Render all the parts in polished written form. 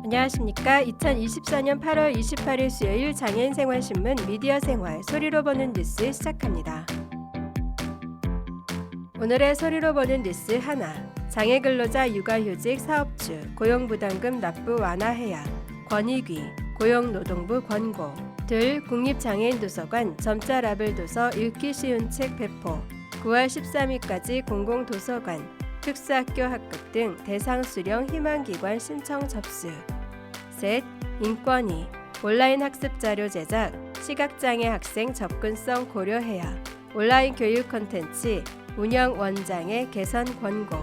안녕하십니까. 2024년 8월 28일 수요일 장애인생활신문 미디어생활 소리로 보는 뉴스 시작합니다. 오늘의 소리로 보는 뉴스 하나, 장애근로자 육아휴직 사업주 고용부담금 납부 완화해야, 권익위 고용노동부 권고. 둘, 국립장애인도서관 점자라벨도서 읽기 쉬운 책 배포. 9월 13일까지 공공도서관, 특수학교 학급 등 대상 수령 희망기관 신청 접수. 셋, 인권위 온라인 학습 자료 제작, 시각장애 학생 접근성 고려해야, 온라인 교육 콘텐츠 운영 원장의 개선 권고.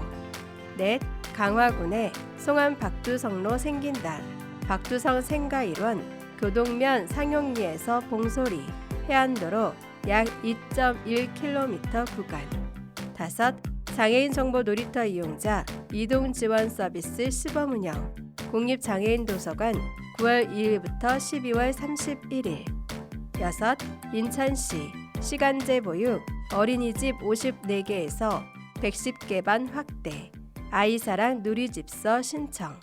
넷, 강화군에 송암 박두성로 생긴다. 박두성 생가 일원, 교동면 상용리에서 봉소리, 해안도로 약 2.1km 구간. 다섯, 장애인 정보 놀이터 이용자 이동 지원 서비스 시범 운영. 국립장애인도서관 9월 2일부터 12월 31일. 여섯, 인천시 시간제 보육 어린이집 54개에서 110개 반 확대. 아이사랑 누리집서 신청.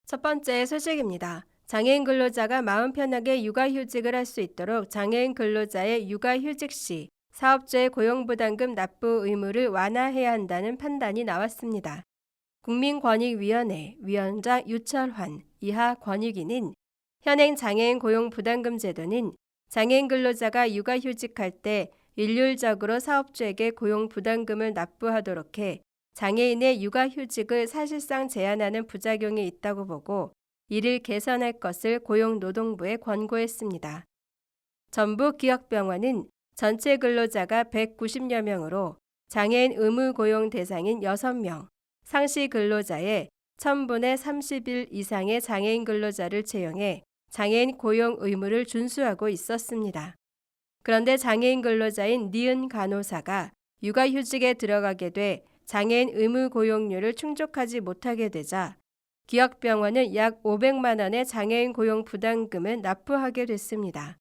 첫 번째 소식입니다. 장애인 근로자가 마음 편하게 육아휴직을 할 수 있도록 장애인 근로자의 육아휴직 시 사업주의 고용부담금 납부 의무를 완화해야 한다는 판단이 나왔습니다. 국민권익위원회 위원장 유철환 이하 권익위는 현행 장애인 고용부담금 제도는 장애인 근로자가 육아휴직할 때 일률적으로 사업주에게 고용부담금을 납부하도록 해 장애인의 육아휴직을 사실상 제한하는 부작용이 있다고 보고 이를 개선할 것을 고용노동부에 권고했습니다. 전북기업병원은 전체 근로자가 190여 명으로 장애인 의무 고용 대상인 6명, 상시 근로자의 1000분의 30일 이상의 장애인 근로자를 채용해 장애인 고용 의무를 준수하고 있었습니다. 그런데 장애인 근로자인 니은 간호사가 육아휴직에 들어가게 돼 장애인 의무 고용료를 충족하지 못하게 되자 기업병원은 약 500만 원의 장애인 고용 부담금을 납부하게 됐습니다.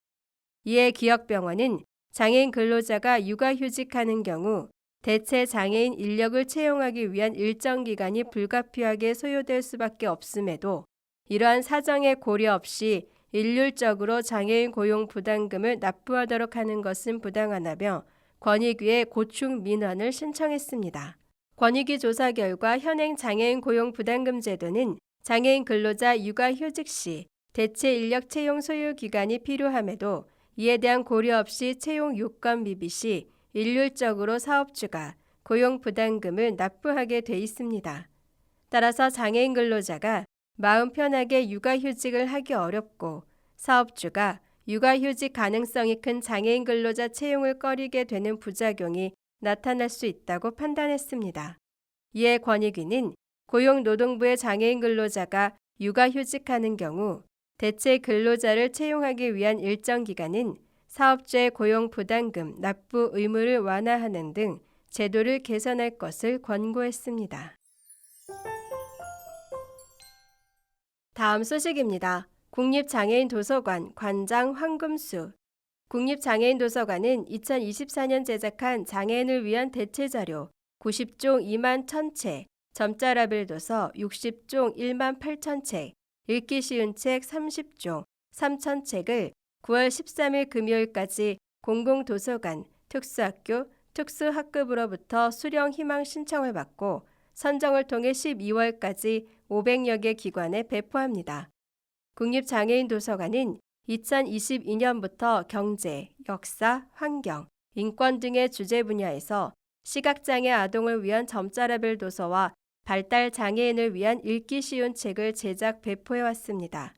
이에 기업병원은 장애인 근로자가 육아휴직하는 경우 대체 장애인 인력을 채용하기 위한 일정 기간이 불가피하게 소요될 수밖에 없음에도 이러한 사정의 고려 없이 일률적으로 장애인 고용 부담금을 납부하도록 하는 것은 부당하다며 권익위에 고충 민원을 신청했습니다. 권익위 조사 결과 현행 장애인 고용 부담금 제도는 장애인 근로자 육아휴직 시 대체 인력 채용 소요 기간이 필요함에도 이에 대한 고려 없이 채용 요건 미비 시 일률적으로 사업주가 고용 부담금을 납부하게 돼 있습니다. 따라서 장애인 근로자가 마음 편하게 육아휴직을 하기 어렵고 사업주가 육아휴직 가능성이 큰 장애인 근로자 채용을 꺼리게 되는 부작용이 나타날 수 있다고 판단했습니다. 이에 권익위는 고용노동부의 장애인 근로자가 육아휴직하는 경우 대체 근로자를 채용하기 위한 일정 기간은 사업주의 고용 부담금 납부 의무를 완화하는 등 제도를 개선할 것을 권고했습니다. 다음 소식입니다. 국립장애인도서관 관장 황금수. 국립장애인도서관은 2024년 제작한 장애인을 위한 대체자료 90종 2만 1000채, 점자라벨 도서 60종 1만 8000책, 읽기 쉬운 책 30종 3000책을 9월 13일 금요일까지 공공도서관, 특수학교, 특수학급으로부터 수령 희망 신청을 받고 선정을 통해 12월까지 500여 개 기관에 배포합니다. 국립장애인도서관은 2022년부터 경제, 역사, 환경, 인권 등의 주제 분야에서 시각장애 아동을 위한 점자라벨 도서와 발달 장애인을 위한 읽기 쉬운 책을 제작 배포해왔습니다.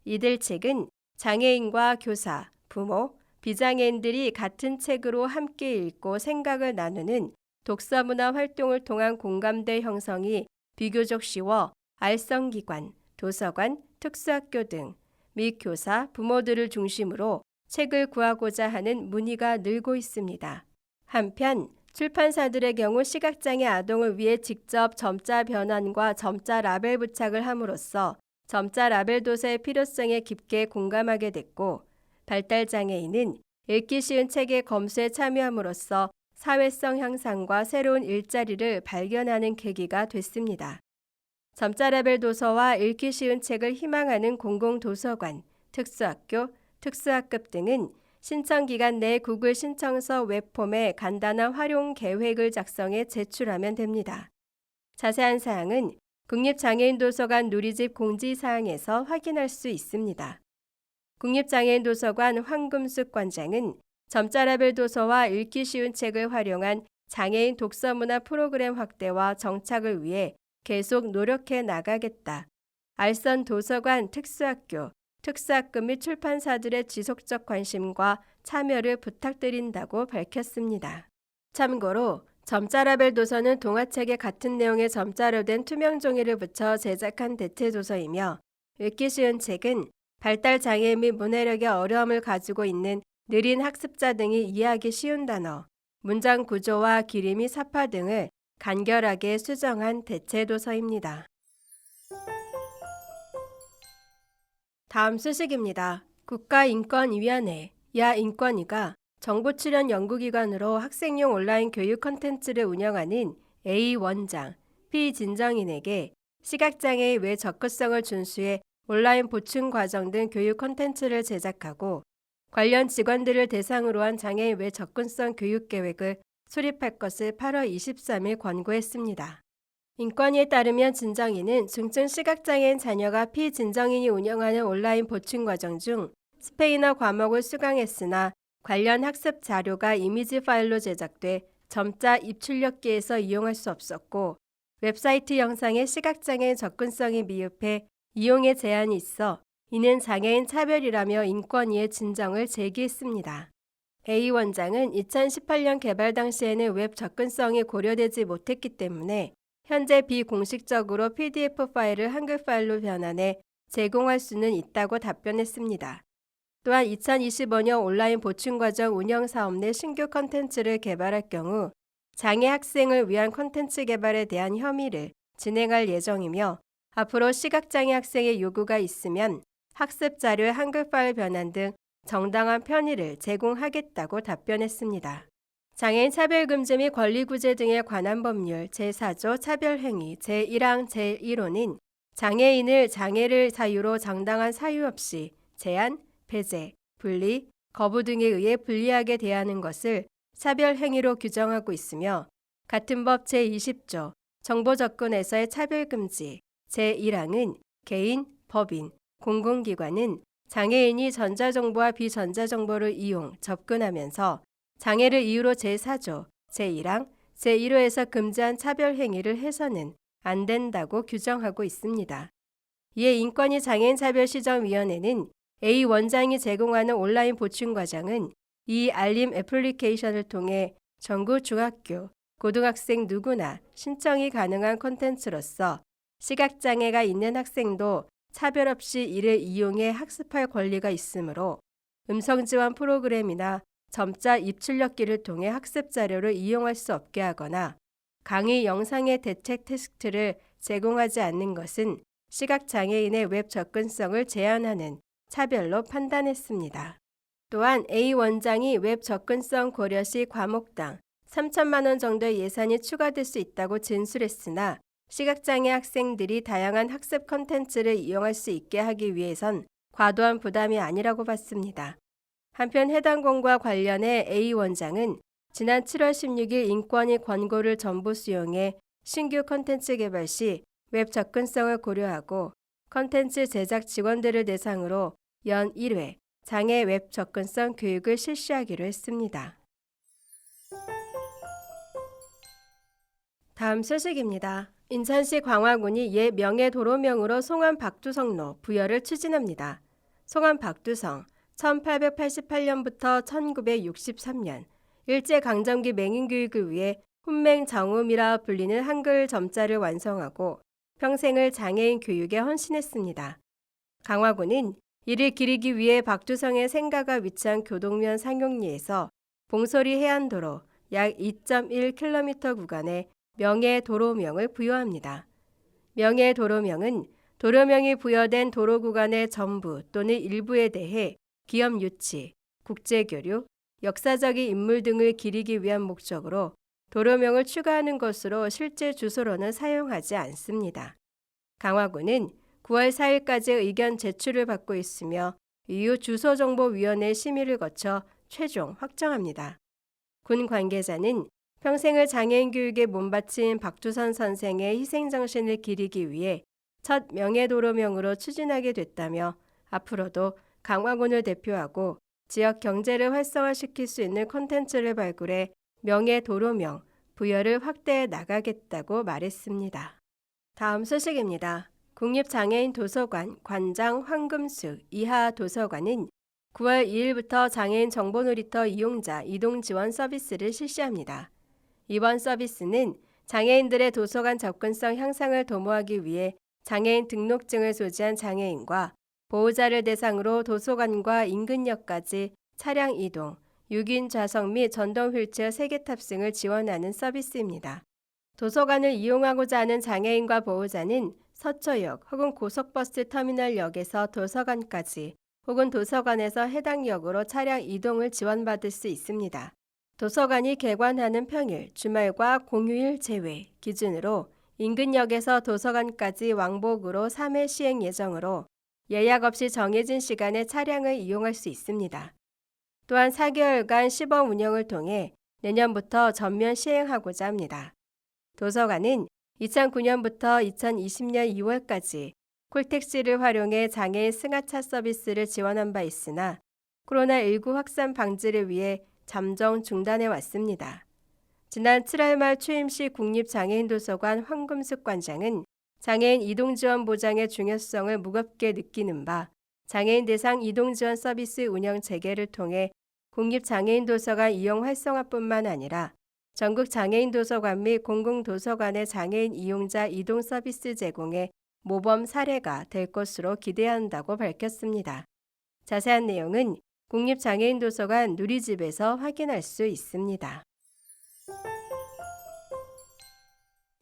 이들 책은 장애인과 교사, 부모, 비장애인들이 같은 책으로 함께 읽고 생각을 나누는 독서문화 활동을 통한 공감대 형성이 비교적 쉬워 알성기관, 도서관, 특수학교 등 및 교사, 부모들을 중심으로 책을 구하고자 하는 문의가 늘고 있습니다. 한편 출판사들의 경우 시각장애 아동을 위해 직접 점자 변환과 점자 라벨 부착을 함으로써 점자 라벨 도서의 필요성에 깊게 공감하게 됐고 발달장애인은 읽기 쉬운 책의 검수에 참여함으로써 사회성 향상과 새로운 일자리를 발견하는 계기가 됐습니다. 점자라벨 도서와 읽기 쉬운 책을 희망하는 공공도서관, 특수학교, 특수학급 등은 신청 기간 내 구글 신청서 웹폼에 간단한 활용 계획을 작성해 제출하면 됩니다. 자세한 사항은 국립장애인도서관 누리집 공지사항에서 확인할 수 있습니다. 국립장애인도서관 황금숙 관장은 점자라벨 도서와 읽기 쉬운 책을 활용한 장애인 독서문화 프로그램 확대와 정착을 위해 계속 노력해 나가겠다. 알선 도서관, 특수학교, 특수학급 및 출판사들의 지속적 관심과 참여를 부탁드린다고 밝혔습니다. 참고로 점자라벨 도서는 동화책에 같은 내용의 점자로 된 투명 종이를 붙여 제작한 대체도서이며 읽기 쉬운 책은 발달 장애 및 문해력의 어려움을 가지고 있는 느린 학습자 등이 이해하기 쉬운 단어, 문장 구조와 길이 및 사파 등을 간결하게 수정한 대체도서입니다. 다음 소식입니다. 국가인권위원회, 야인권위가 정부 출연 연구기관으로 학생용 온라인 교육 콘텐츠를 운영하는 A 원장, P 진정인에게 시각장애의 외 접근성을 준수해 온라인 보충 과정 등 교육 콘텐츠를 제작하고 관련 직원들을 대상으로 한 장애인 외 접근성 교육 계획을 수립할 것을 8월 23일 권고했습니다. 인권위에 따르면 진정인은 중증 시각장애인 자녀가 피진정인이 운영하는 온라인 보충 과정 중 스페인어 과목을 수강했으나 관련 학습 자료가 이미지 파일로 제작돼 점자 입출력기에서 이용할 수 없었고 웹사이트 영상의 시각장애인 접근성이 미흡해 이용에 제한이 있어 이는 장애인 차별이라며 인권위에 진정을 제기했습니다. A 원장은 2018년 개발 당시에는 웹 접근성이 고려되지 못했기 때문에 현재 비공식적으로 PDF 파일을 한글 파일로 변환해 제공할 수는 있다고 답변했습니다. 또한 2025년 온라인 보충과정 운영사업 내 신규 콘텐츠를 개발할 경우 장애 학생을 위한 콘텐츠 개발에 대한 협의를 진행할 예정이며 앞으로 시각장애 학생의 요구가 있으면 학습 자료의 한글 파일 변환 등 정당한 편의를 제공하겠다고 답변했습니다. 장애인 차별금지 및 권리구제 등에 관한 법률 제4조 차별행위 제1항 제1호는 장애인을 장애를 사유로 정당한 사유 없이 제한, 배제, 분리, 거부 등에 의해 불리하게 대하는 것을 차별행위로 규정하고 있으며 같은 법 제20조 정보접근에서의 차별금지 제1항은 개인, 법인, 공공기관은 장애인이 전자정보와 비전자정보를 이용, 접근하면서 장애를 이유로 제4조, 제1항, 제1호에서 금지한 차별행위를 해서는 안 된다고 규정하고 있습니다. 이에 인권위 장애인차별시정위원회는 A 원장이 제공하는 온라인 보충과정은 이 알림 애플리케이션을 통해 전국 중학교, 고등학생 누구나 신청이 가능한 콘텐츠로서 시각장애가 있는 학생도 차별 없이 이를 이용해 학습할 권리가 있으므로 음성지원 프로그램이나 점자 입출력기를 통해 학습 자료를 이용할 수 없게 하거나 강의 영상의 대책 텍스트를 제공하지 않는 것은 시각장애인의 웹 접근성을 제한하는 차별로 판단했습니다. 또한 A 원장이 웹 접근성 고려 시 과목당 3천만 원 정도의 예산이 추가될 수 있다고 진술했으나 시각장애 학생들이 다양한 학습 콘텐츠를 이용할 수 있게 하기 위해선 과도한 부담이 아니라고 봤습니다. 한편 해당 공과 관련해 A 원장은 지난 7월 16일 인권위 권고를 전부 수용해 신규 콘텐츠 개발 시 웹 접근성을 고려하고 콘텐츠 제작 직원들을 대상으로 연 1회 장애 웹 접근성 교육을 실시하기로 했습니다. 다음 소식입니다. 인천시 광화군이 옛 명예도로명으로 송암 박두성로 부여를 추진합니다. 송암 박두성 1888년부터 1963년 일제강점기 맹인교육을 위해 훈맹정음이라 불리는 한글 점자를 완성하고 평생을 장애인 교육에 헌신했습니다. 강화군은 이를 기리기 위해 박두성의 생가가 위치한 교동면 상용리에서 봉소리 해안도로 약 2.1km 구간에 명예도로명을 부여합니다. 명예도로명은 도로명이 부여된 도로 구간의 전부 또는 일부에 대해 기업 유치, 국제교류, 역사적인 인물 등을 기리기 위한 목적으로 도로명을 추가하는 것으로 실제 주소로는 사용하지 않습니다. 강화군은 9월 4일까지 의견 제출을 받고 있으며 이후 주소정보위원회 심의를 거쳐 최종 확정합니다. 군 관계자는 평생을 장애인 교육에 몸바친 박주선 선생의 희생정신을 기리기 위해 첫 명예도로명으로 추진하게 됐다며 앞으로도 강화군을 대표하고 지역 경제를 활성화시킬 수 있는 콘텐츠를 발굴해 명예도로명 부여를 확대해 나가겠다고 말했습니다. 다음 소식입니다. 국립장애인 도서관 관장 황금숙 이하 도서관은 9월 2일부터 장애인 정보놀이터 이용자 이동 지원 서비스를 실시합니다. 이번 서비스는 장애인들의 도서관 접근성 향상을 도모하기 위해 장애인 등록증을 소지한 장애인과 보호자를 대상으로 도서관과 인근역까지 차량 이동, 6인 좌석 및 전동 휠체어 3개 탑승을 지원하는 서비스입니다. 도서관을 이용하고자 하는 장애인과 보호자는 서초역 혹은 고속버스 터미널역에서 도서관까지 혹은 도서관에서 해당 역으로 차량 이동을 지원받을 수 있습니다. 도서관이 개관하는 평일, 주말과 공휴일 제외 기준으로 인근역에서 도서관까지 왕복으로 3회 시행 예정으로 예약 없이 정해진 시간에 차량을 이용할 수 있습니다. 또한 4개월간 시범 운영을 통해 내년부터 전면 시행하고자 합니다. 도서관은 2009년부터 2020년 2월까지 콜택시를 활용해 장애인 승하차 서비스를 지원한 바 있으나 코로나19 확산 방지를 위해 잠정 중단해 왔습니다. 지난 7월 말 취임 시 국립장애인도서관 황금숙 관장은 장애인 이동지원 보장의 중요성을 무겁게 느끼는 바 장애인 대상 이동지원 서비스 운영 재개를 통해 국립장애인도서관 이용 활성화뿐만 아니라 전국 장애인도서관 및 공공도서관의 장애인 이용자 이동 서비스 제공에 모범 사례가 될 것으로 기대한다고 밝혔습니다. 자세한 내용은 국립장애인도서관 누리집에서 확인할 수 있습니다.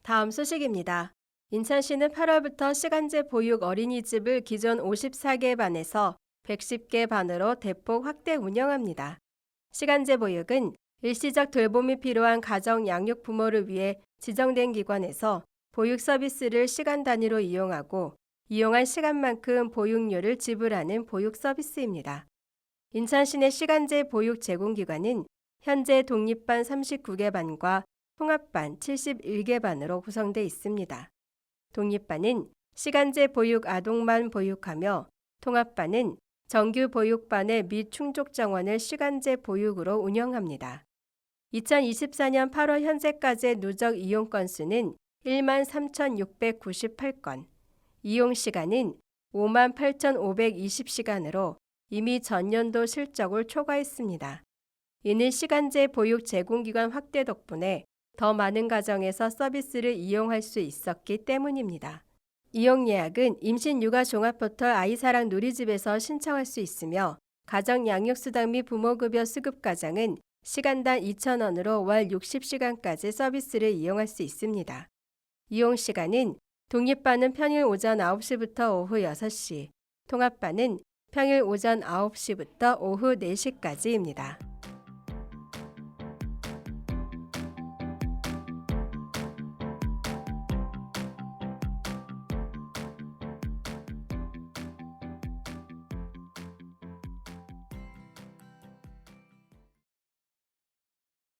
다음 소식입니다. 인천시는 8월부터 시간제 보육 어린이집을 기존 54개 반에서 110개 반으로 대폭 확대 운영합니다. 시간제 보육은 일시적 돌봄이 필요한 가정 양육 부모를 위해 지정된 기관에서 보육 서비스를 시간 단위로 이용하고 이용한 시간만큼 보육료를 지불하는 보육 서비스입니다. 인천시내 시간제 보육 제공기관은 현재 독립반 39개 반과 통합반 71개 반으로 구성되어 있습니다. 독립반은 시간제 보육 아동만 보육하며 통합반은 정규 보육반의 미충족 정원을 시간제 보육으로 운영합니다. 2024년 8월 현재까지의 누적 이용 건수는 1만 3,698건, 이용 시간은 5만 8,520시간으로 이미 전년도 실적을 초과했습니다. 이는 시간제 보육 제공기관 확대 덕분에 더 많은 가정에서 서비스를 이용할 수 있었기 때문입니다. 이용 예약은 임신 육아 종합 포털 아이사랑 누리집에서 신청할 수 있으며 가정 양육수당 및 부모급여 수급 가장은 시간당 2,000원으로 월 60시간까지 서비스를 이용할 수 있습니다. 이용 시간은 독립반은 평일 오전 9시부터 오후 6시, 통합반은 평일 오전 9시부터 오후 4시까지입니다.